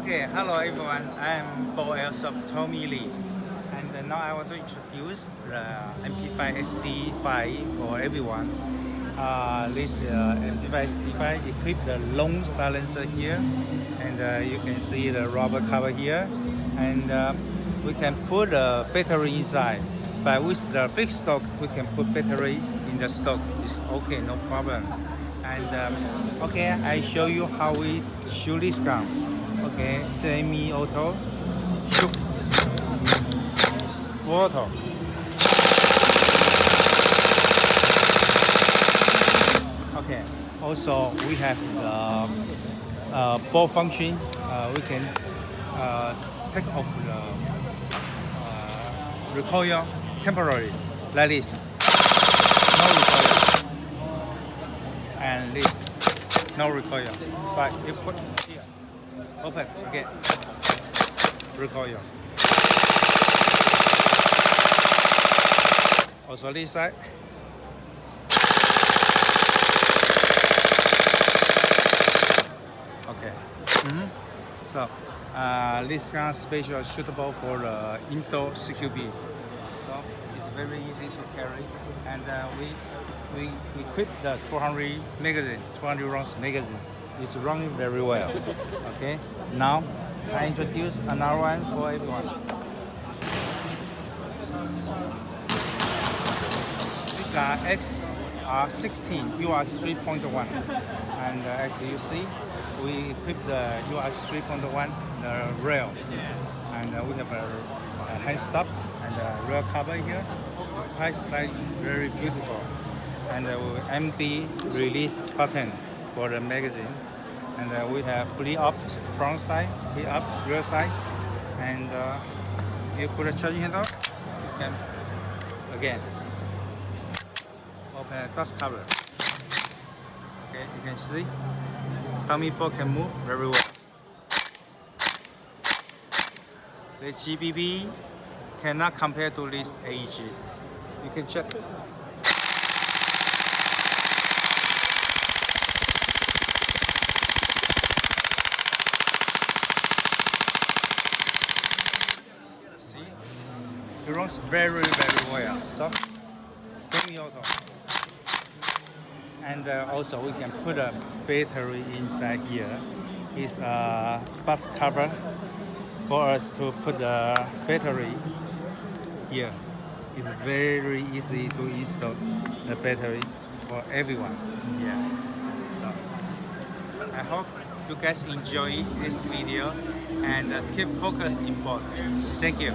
Okay, hello everyone. I am BOLT Airsoft Military, and now I want to introduce the MP5 SD5 for everyone. This MP5 SD5 equipped the long silencer here, and you can see the rubber cover here, and we can put a battery inside. But with the fixed stock, we can put battery in the stock. It's okay, no problem. And okay, I show you how we shoot this gun. Okay, semi-auto, shoot, full auto. Okay, also we have the bolt function. We can take off the recoil temporarily, like this. No recoil. And this, no recoil. But you put here, open again, recoil. Also this side. Okay. So this gun is special suitable for the indoor CQB. So it's very easy to carry, and we equip the 200 magazine, 200 rounds magazine. It's running very well. Okay. Now I introduce another one for everyone. These are SR16 UX 3.1, and as you see, we equip the UX 3.1 the rail, and we have a hand stop and a rail cover here. The price tag is very beautiful, and MB release button for the magazine, and we have flip up front side, flip up rear side, and you put a charging handle, you can again open a dust cover. Okay, you can see dummy bolt can move very well. The GBB cannot compare to this AEG. You can check. See, it runs very well. So semi-auto. And also we can put a battery inside here. It's a butt cover for us to put the battery here. It's very easy to install the battery for everyone. Yeah. So I hope you guys enjoy this video and keep focused in both. Thank you.